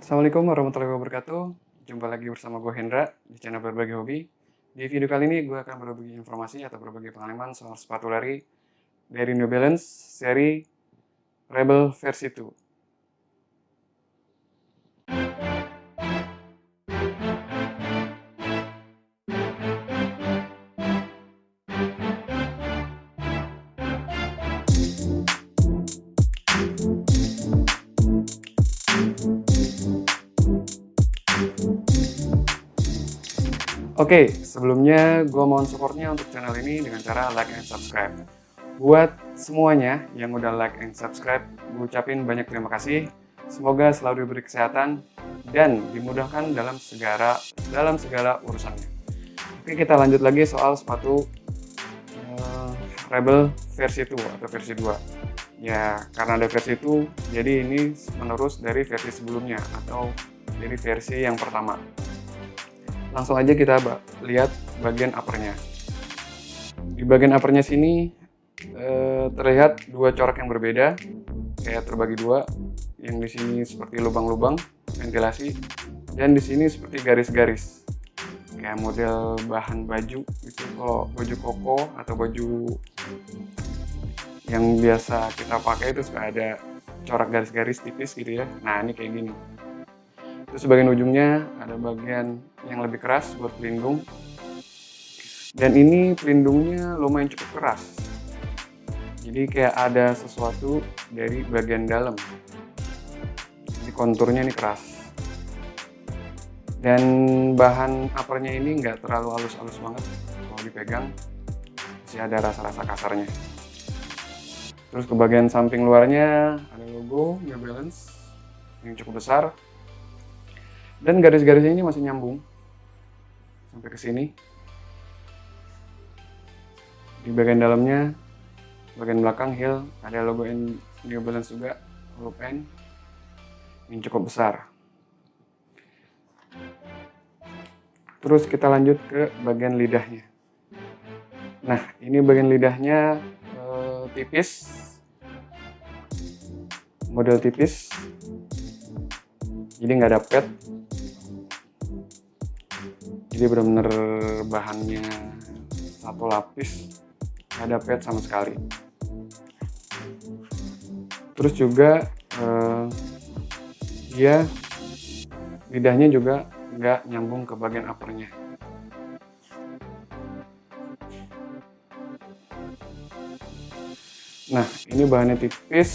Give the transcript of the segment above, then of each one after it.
Assalamualaikum warahmatullahi wabarakatuh. Jumpa lagi bersama gue Hendra di channel Berbagi Hobi. Di video kali ini gue akan berbagi informasi atau berbagi pengalaman soal sepatu lari dari New Balance seri Rebel versi 2. Oke, sebelumnya gue mohon supportnya untuk channel ini dengan cara like and subscribe. Buat semuanya yang udah like and subscribe, gue ucapin banyak terima kasih. Semoga selalu diberi kesehatan dan dimudahkan dalam segala urusannya. Oke, kita lanjut lagi soal sepatu Rebel versi 2 atau versi 2. Ya, karena ada versi itu, jadi ini menerus dari versi sebelumnya atau dari versi yang pertama. Langsung aja kita lihat bagian uppernya. Di bagian uppernya sini terlihat dua corak yang berbeda, kayak terbagi dua. Yang di sini seperti lubang-lubang ventilasi, dan di sini seperti garis-garis, kayak model bahan baju itu. Kalau baju koko atau baju yang biasa kita pakai itu suka ada corak garis-garis tipis gitu ya. Nah, ini kayak gini. Terus bagian ujungnya ada bagian yang lebih keras buat pelindung. Dan ini pelindungnya lumayan cukup keras. Jadi kayak ada sesuatu dari bagian dalam. Jadi konturnya ini keras. Dan bahan uppernya ini nggak terlalu halus-halus banget. Kalau dipegang masih ada rasa-rasa kasarnya. Terus ke bagian samping luarnya ada logo New Balance yang cukup besar. Dan garis-garisnya ini masih nyambung sampai ke sini. Di bagian dalamnya, bagian belakang heel, ada logo New Balance juga, loop N yang cukup besar. Terus kita lanjut ke bagian lidahnya. Nah, ini bagian lidahnya tipis, model tipis, jadi nggak ada pad. Jadi benar-benar bahannya satu lapis, nggak ada pad sama sekali. Terus juga dia lidahnya juga nggak nyambung ke bagian uppernya. Nah, ini bahannya tipis,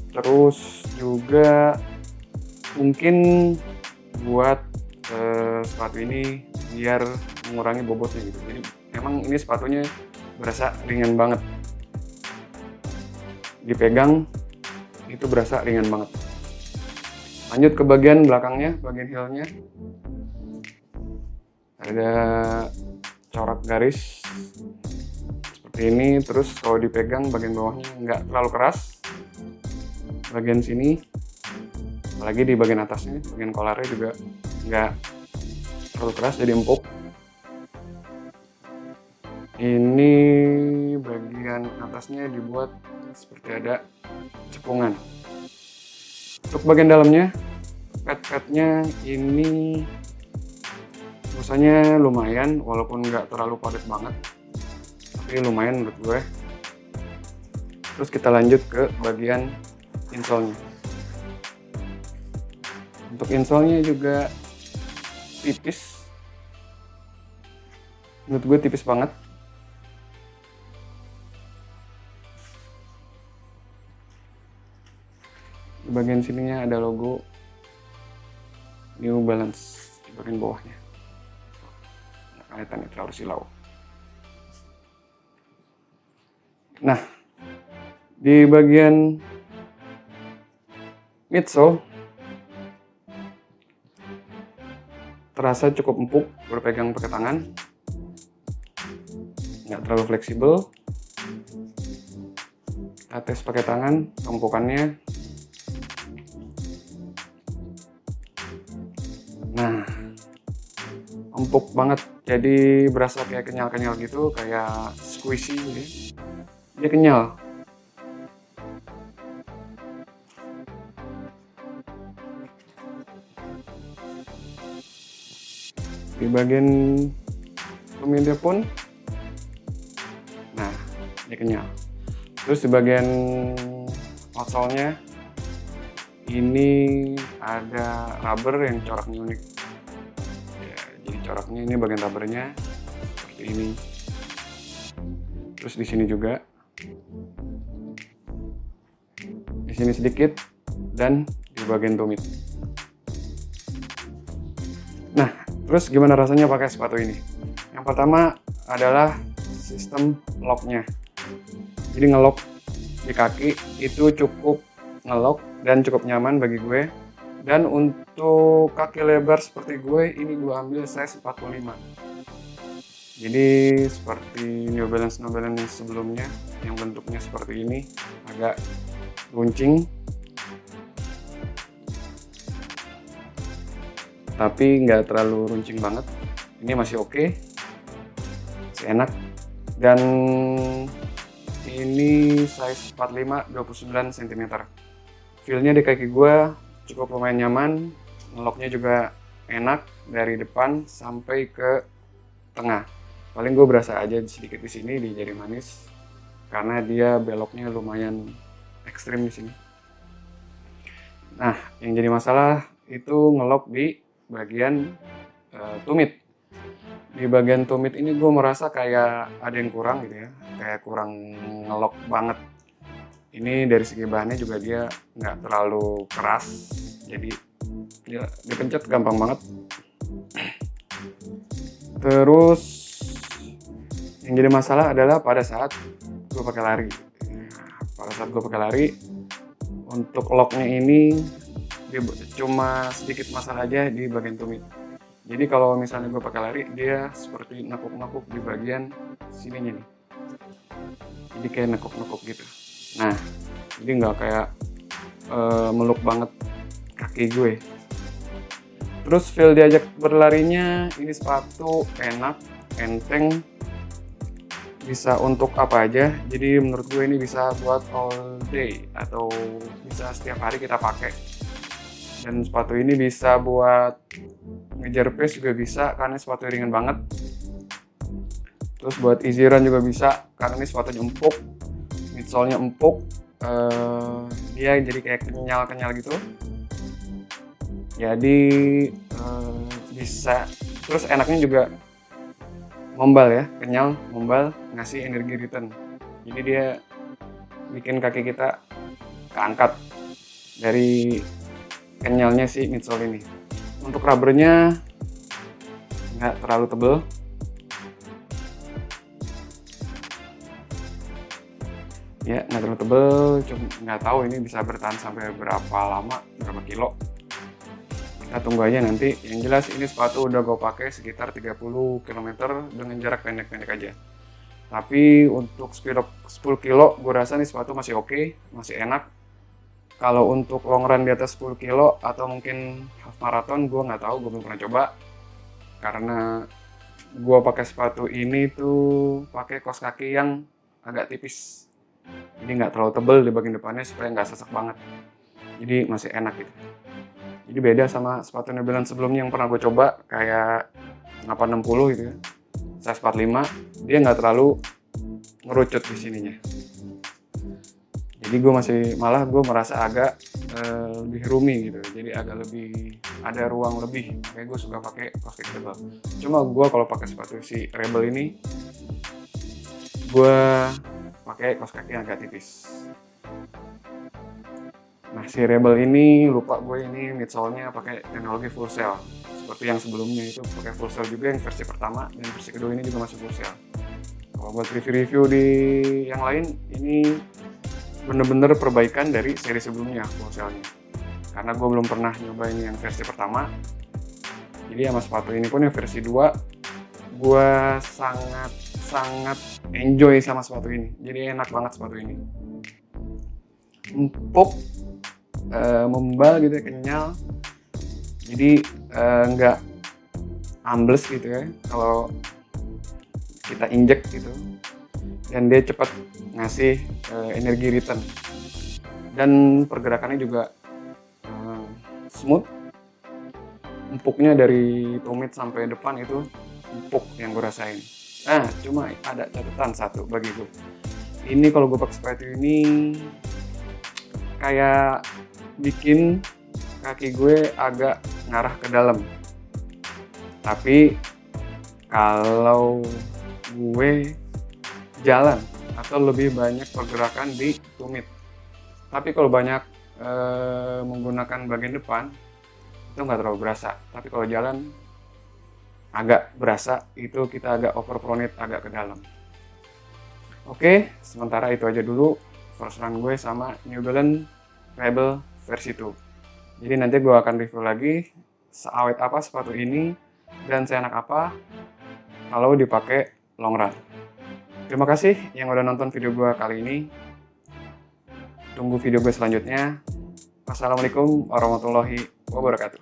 terus juga mungkin buat sepatu ini biar mengurangi bobotnya gitu. Jadi emang ini sepatunya berasa ringan banget. Dipegang itu berasa ringan banget. Lanjut ke bagian belakangnya, bagian heelnya. Ada corak garis seperti ini. Terus kalau dipegang bagian bawahnya nggak terlalu keras. Bagian sini, apalagi di bagian atasnya, bagian kolarnya juga nggak terlalu keras, jadi empuk. Ini bagian atasnya dibuat seperti ada cekungan. Untuk bagian dalamnya, pad-padnya ini busanya lumayan, walaupun nggak terlalu padat banget, tapi lumayan menurut gue. Terus kita lanjut ke bagian insole-nya. Untuk insole-nya juga tipis, menurut gue tipis banget. Di bagian sininya ada logo New Balance di bagian bawahnya. Nggak kelihatan ya, terlalu silau. Nah, di bagian midsole terasa cukup empuk, berpegang pakai tangan, nggak terlalu fleksibel. Kita tes pakai tangan keempukannya. Nah, empuk banget, jadi berasa kayak kenyal-kenyal gitu, kayak squishy gitu. Dia kenyal. Di bagian tumitnya pun, nah ini kenyal. Terus di bagian outsole-nya ini ada rubber yang coraknya unik. Ya, jadi coraknya ini bagian rubbernya seperti ini. Terus di sini juga, di sini sedikit, dan di bagian tumit. Nah, terus gimana rasanya pakai sepatu ini? Yang pertama adalah sistem locknya. Jadi ngelock di kaki itu cukup ngelock dan cukup nyaman bagi gue. Dan untuk kaki lebar seperti gue, ini gue ambil size 45. Jadi seperti New Balance yang sebelumnya, yang bentuknya seperti ini, agak runcing, tapi nggak terlalu runcing banget. Ini masih oke, masih enak. Dan ini size 45 29 cm. Feel-nya di kaki gue cukup lumayan nyaman, ngelocknya juga enak dari depan sampai ke tengah. Paling gue berasa aja sedikit di sini di jari manis karena dia beloknya lumayan ekstrim di sini. Nah, yang jadi masalah itu ngelock di bagian tumit. Di bagian tumit ini gue merasa kayak ada yang kurang gitu ya, kayak kurang ngelock banget. Ini dari segi bahannya juga dia nggak terlalu keras, jadi ya dipencet gampang banget. Terus yang jadi masalah adalah pada saat gue pakai lari. Pada saat gue pakai lari, untuk locknya ini cuma sedikit masalah aja di bagian tumit. Jadi kalau misalnya gue pakai lari, dia seperti nekuk-nekuk di bagian sininya nih. Jadi kayak nekuk-nekuk gitu. Nah, jadi nggak kayak meluk banget kaki gue. Terus feel diajak berlarinya, ini sepatu enak, enteng, bisa untuk apa aja. Jadi menurut gue ini bisa buat all day atau bisa setiap hari kita pakai. Dan sepatu ini bisa buat ngejar pace juga bisa karena sepatu ringan banget. Terus buat easy run juga bisa karena ini sepatunya empuk, midsole-nya empuk, dia jadi kayak kenyal-kenyal gitu. Jadi bisa. Terus enaknya juga membal ya, kenyal, membal, ngasih energi return. Jadi dia bikin kaki kita keangkat dari kenyalnya si midsole ini. Untuk rubbernya nggak terlalu tebel. Ya, nggak terlalu tebel, cuma nggak tahu ini bisa bertahan sampai berapa lama, berapa kilo. Kita tunggu aja nanti. Yang jelas ini sepatu udah gue pakai sekitar 30 km dengan jarak pendek-pendek aja. Tapi untuk speed 10 kilo, gue rasa nih sepatu masih oke, masih enak. Kalau untuk long run di atas 10 kilo atau mungkin half marathon, gue nggak tahu, gue belum pernah coba. Karena gue pakai sepatu ini tuh pakai kaos kaki yang agak tipis. Jadi nggak terlalu tebel di bagian depannya supaya nggak sesek banget. Jadi masih enak gitu. Jadi beda sama sepatu New Balance sebelumnya yang pernah gue coba kayak 860 gitu ya, size 45, dia nggak terlalu ngerucut di sininya. Jadi gue merasa agak lebih roomy gitu, jadi agak lebih ada ruang lebih. Makanya gue suka pakai kaos kaki tebal. Cuma gue kalau pakai sepatu si Rebel ini, gue pakai kaos kaki yang agak tipis. Nah, si Rebel ini lupa gue ini midsole-nya pakai teknologi full cell. Seperti yang sebelumnya itu pakai full cell juga yang versi pertama, dan versi kedua ini juga masih full cell. Kalau buat review-review di yang lain, ini bener-bener perbaikan dari seri sebelumnya full cell-nya. Karena gue belum pernah nyobain yang versi pertama. Jadi sama sepatu ini pun yang versi 2, gue sangat enjoy sama sepatu ini. Jadi enak banget sepatu ini. Empuk, membal gitu ya, kenyal. Jadi nggak ambles gitu ya kalau kita injek gitu. Dan dia cepat ngasih energi return. Dan pergerakannya juga smooth. empuknya dari tumit sampai depan itu empuk yang gue rasain. Nah, cuma ada catatan satu bagi gue. Ini kalau gue pakai sepatu ini kayak bikin kaki gue agak ngarah ke dalam. Tapi kalau gue jalan atau lebih banyak pergerakan di tumit. Tapi kalau banyak menggunakan bagian depan itu nggak terlalu berasa. Tapi kalau jalan agak berasa, itu kita agak overpronate, agak ke dalam. Oke, sementara itu aja dulu first run gue sama New Balance Rebel versi 2. Jadi nanti gue akan review lagi seawet apa sepatu ini dan seenak apa kalau dipakai long run. Terima kasih yang udah nonton video gue kali ini. Tunggu video gue selanjutnya. Wassalamualaikum warahmatullahi wabarakatuh.